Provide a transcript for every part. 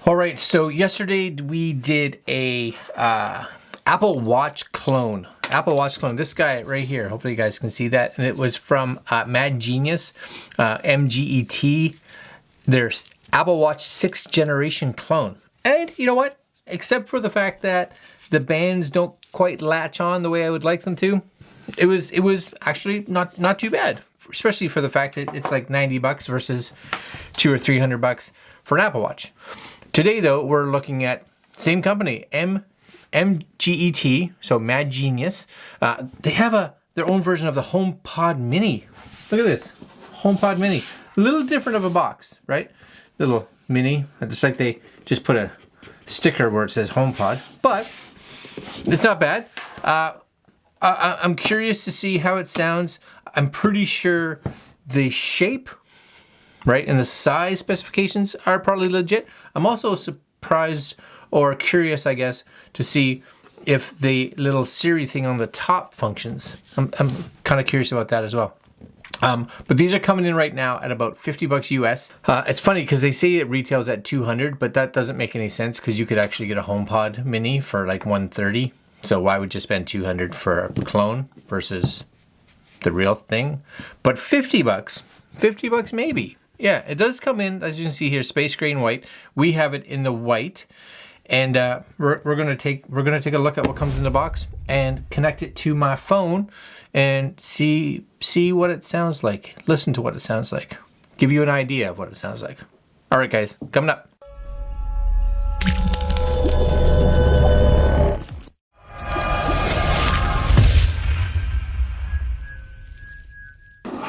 All right, so yesterday we did a Apple Watch clone. Apple Watch clone, this guy right here, hopefully you guys can see that. And it was from Mad Genius, MGET, their Apple Watch 6th generation clone. And you know what? Except for the fact that the bands don't quite latch on the way I would like them to, it was actually not too bad, especially for the fact that it's like 90 bucks versus $200 or $300 for an Apple Watch. Today, though, we're looking at same company, MGET, so Mad Genius. They have their own version of the HomePod Mini. Look at this, HomePod Mini. A little different of a box, right? Little mini, just like they just put a sticker where it says HomePod, but it's not bad. I'm curious to see how it sounds. I'm pretty sure the shape, right, and the size specifications are probably legit. I'm also surprised or curious, I guess, to see if the little Siri thing on the top functions. I'm kind of curious about that as well. But these are coming in right now at about 50 bucks US. It's funny because they say it retails at 200, but that doesn't make any sense because you could actually get a HomePod Mini for like 130. So why would you spend 200 for a clone versus the real thing? But 50 bucks maybe. Yeah, it does come in, as you can see here, space gray and white. We have it in the white, and we're gonna take a look at what comes in the box and connect it to my phone and see what it sounds like. Listen to what it sounds like. Give you an idea of what it sounds like. All right, guys, coming up.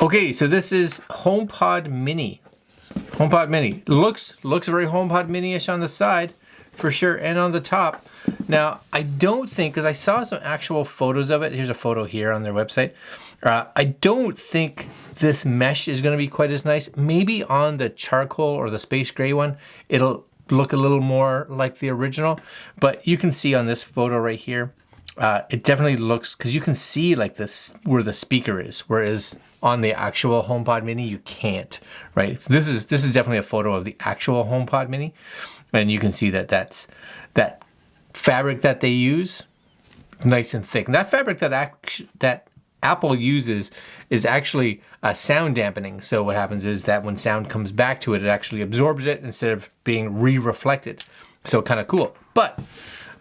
Okay, so this is HomePod Mini. HomePod Mini. Looks very HomePod Mini-ish on the side, for sure, and on the top. Now, I don't think, because I saw some actual photos of it. Here's a photo here on their website. I don't think this mesh is going to be quite as nice. Maybe on the charcoal or the space gray one, it'll look a little more like the original. But you can see on this photo right here, it definitely looks, because you can see like this where the speaker is, whereas on the actual HomePod Mini you can't, right? This is definitely a photo of the actual HomePod Mini, and you can see that that fabric that they use, nice and thick. And that fabric that Apple uses is actually sound dampening. So what happens is that when sound comes back to it, it actually absorbs it instead of being re-reflected. So kind of cool. But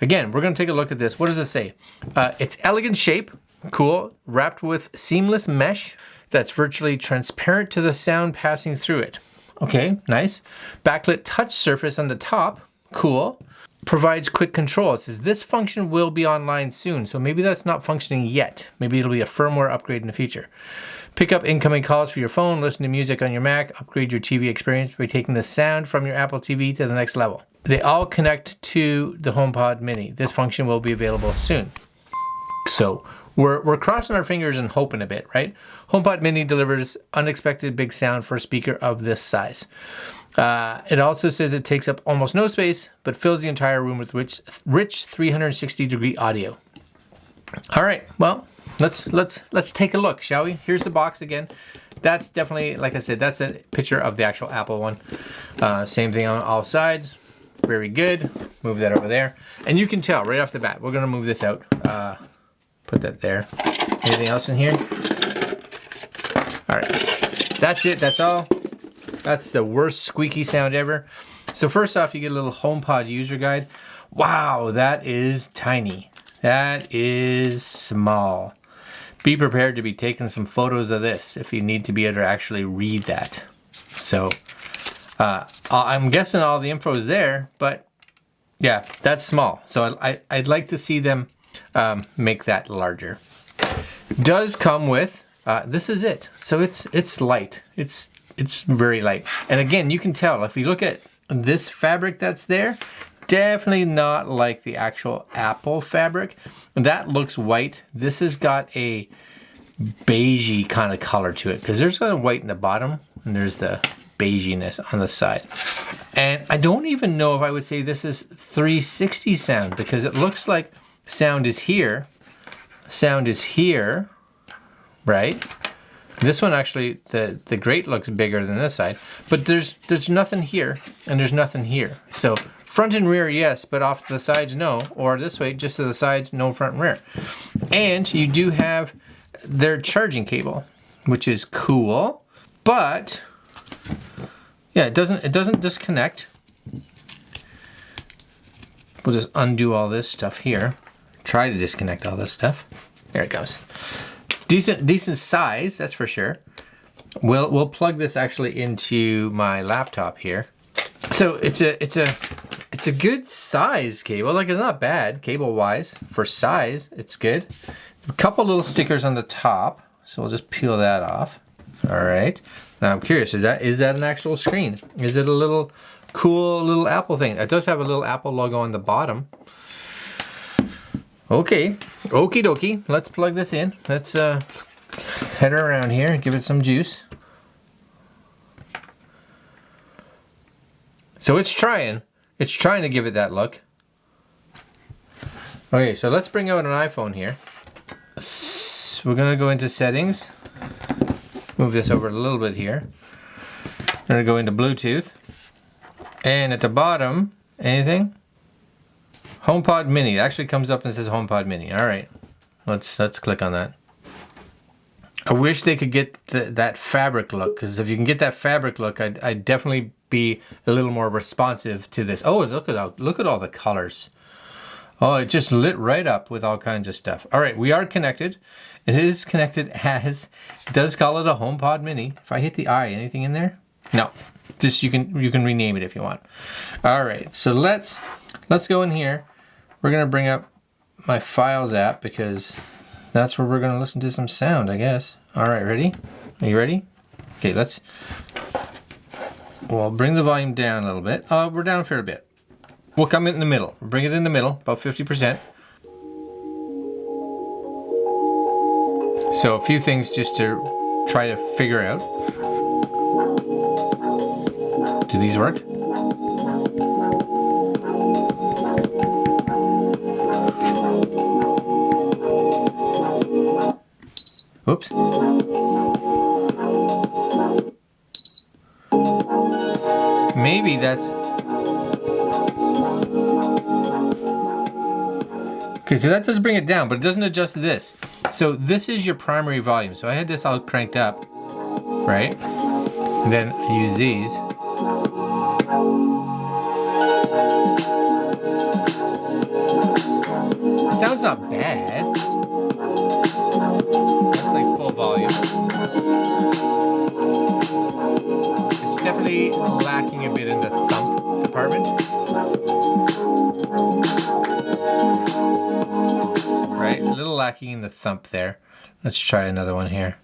again, we're going to take a look at this. What does it say? It's elegant shape, cool, wrapped with seamless mesh that's virtually transparent to the sound passing through it. Okay, nice. Backlit touch surface on the top, cool. Provides quick control. It says this function will be online soon, so maybe that's not functioning yet. Maybe it'll be a firmware upgrade in the future. Pick up incoming calls for your phone, listen to music on your Mac, upgrade your TV experience by taking the sound from your Apple TV to the next level. They all connect to the HomePod Mini. This function will be available soon. So we're crossing our fingers and hoping a bit, right? HomePod Mini delivers unexpected big sound for a speaker of this size. It also says it takes up almost no space, but fills the entire room with rich 360-degree audio. All right, well, let's take a look, shall we? Here's the box again. That's definitely, like I said, that's a picture of the actual Apple one. Same thing on all sides. Very good. Move that over there. And you can tell right off the bat, we're going to move this out. Put that there. Anything else in here? All right. That's it. That's all. That's the worst squeaky sound ever. So first off, you get a little HomePod user guide. Wow, that is tiny. That is small. Be prepared to be taking some photos of this if you need to be able to actually read that. So I'm guessing all the info is there, but yeah, that's small. So I'd like to see them make that larger. Does come with, this is it. So it's light. It's very light. And again, you can tell if you look at this fabric that's there, definitely not like the actual Apple fabric. That looks white. This has got a beigey kind of color to it because there's a white in the bottom and there's the beiginess on the side. And I don't even know if I would say this is 360 sound because it looks like sound is here, right? This one actually, the grate looks bigger than this side, but there's nothing here and there's nothing here. So front and rear, yes, but off to the sides, no. Or this way, just to the sides, no front and rear. And you do have their charging cable, which is cool, but yeah, it doesn't disconnect. We'll just undo all this stuff here. Try to disconnect all this stuff. There it goes. Decent size, that's for sure. We'll plug this actually into my laptop here. So it's a good size cable. Like, it's not bad cable wise for size. It's good. A couple little stickers on the top, so we'll just peel that off. All right. Now I'm curious, is that an actual screen? Is it a little cool little Apple thing? It does have a little Apple logo on the bottom. Okay, okie dokie. Let's plug this in. Let's head her around here and give it some juice. So it's trying to give it that look. Okay, so let's bring out an iPhone here. We're gonna go into settings. Move this over a little bit here. We're gonna go into Bluetooth. And at the bottom, anything? HomePod Mini. It actually comes up and says HomePod Mini. All right, let's click on that. I wish they could get that fabric look, because if you can get that fabric look, I'd definitely be a little more responsive to this. Oh, look at all the colors. Oh, it just lit right up with all kinds of stuff. All right, we are connected. It is connected as, it does call it a HomePod Mini. If I hit the I, anything in there? No. Just you can rename it if you want. All right, so let's go in here. We're gonna bring up my Files app because that's where we're gonna listen to some sound, I guess. All right, ready? Are you ready? Okay, we'll bring the volume down a little bit. We're down for a bit. We'll come in the middle. Bring it in the middle, about 50%. So a few things just to try to figure out. Do these work? Oops. Maybe that's... Okay, so that does bring it down, but it doesn't adjust this. So this is your primary volume. So I had this all cranked up, right? And then I use these. It sounds not bad. That's like full volume. It's definitely lacking a bit in the thump department. Right, a little lacking in the thump there. Let's try another one here.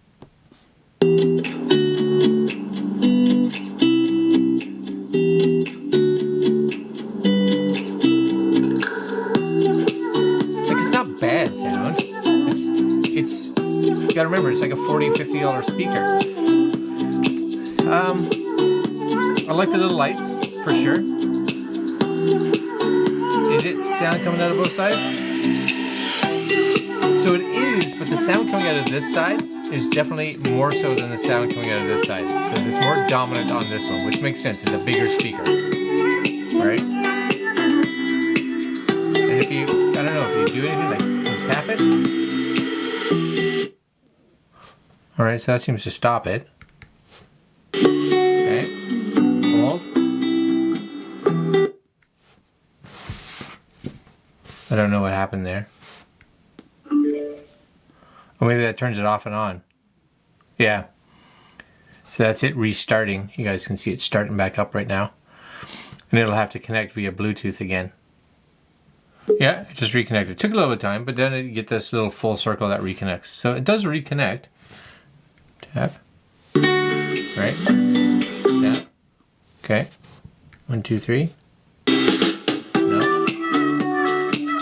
Bad sound. It's you gotta remember, it's like a $40-50 speaker. I like the little lights for sure. Is it sound coming out of both sides? So it is, but the sound coming out of this side is definitely more so than the sound coming out of this side. So it's more dominant on this one, which makes sense. It's a bigger speaker, right? And if you, I don't know, if you do anything like tap it. All right, so that seems to stop it. Okay, hold. I don't know what happened there. Or maybe that turns it off and on. Yeah. So that's it restarting. You guys can see it starting back up right now. And it'll have to connect via Bluetooth again. Yeah, it just reconnected. It took a little bit of time, but then you get this little full circle that reconnects. So it does reconnect. Tap. Right. Tap. Okay. 1, 2, 3. No.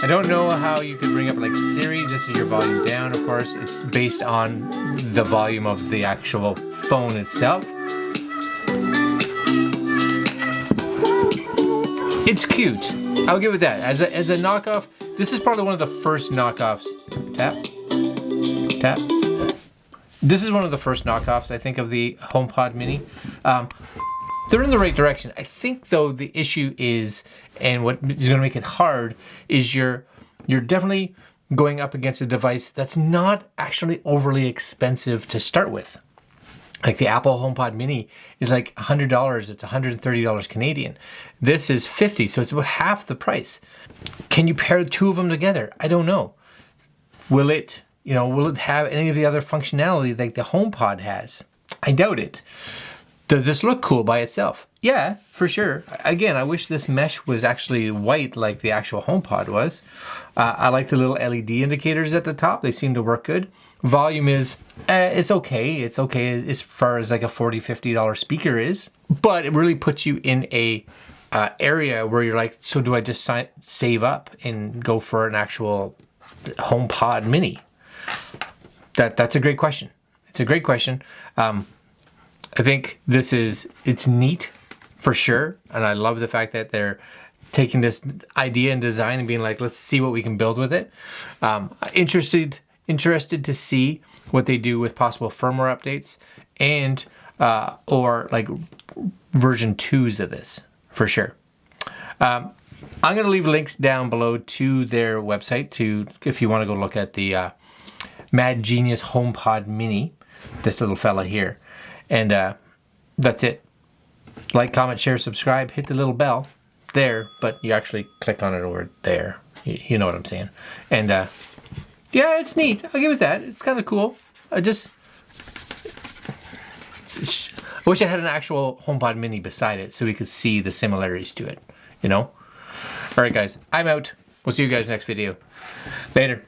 I don't know how you could bring up like Siri. This is your volume down, of course. It's based on the volume of the actual phone itself. It's cute. I'll give it that. As a knockoff, this is probably one of the first knockoffs. Tap. Tap. This is one of the first knockoffs, I think, of the HomePod Mini. They're in the right direction. I think, though, the issue is, and what is going to make it hard, is you're definitely going up against a device that's not actually overly expensive to start with. Like the Apple HomePod Mini is like $100. It's $130 Canadian. This is $50, so it's about half the price. Can you pair two of them together? I don't know. Will it have any of the other functionality like the HomePod has? I doubt it. Does this look cool by itself? Yeah, for sure. Again, I wish this mesh was actually white like the actual HomePod was. I like the little LED indicators at the top. They seem to work good. Volume is, it's okay. It's okay as far as like a $40, $50 speaker is. But it really puts you in a area where you're like, so do I just save up and go for an actual HomePod Mini? That's a great question. It's a great question. I think it's neat for sure. And I love the fact that they're taking this idea and design and being like, let's see what we can build with it. Interested to see what they do with possible firmware updates and or like version 2s of this for sure. I'm going to leave links down below to their website if you want to go look at the Mad Genius HomePod Mini, this little fella here. And that's it. Like, comment, share, subscribe, hit the little bell there, but you actually click on it over there. You know what I'm saying. And yeah, it's neat. I'll give it that. It's kind of cool. I wish I had an actual HomePod Mini beside it so we could see the similarities to it, you know? All right, guys, I'm out. We'll see you guys next video. Later.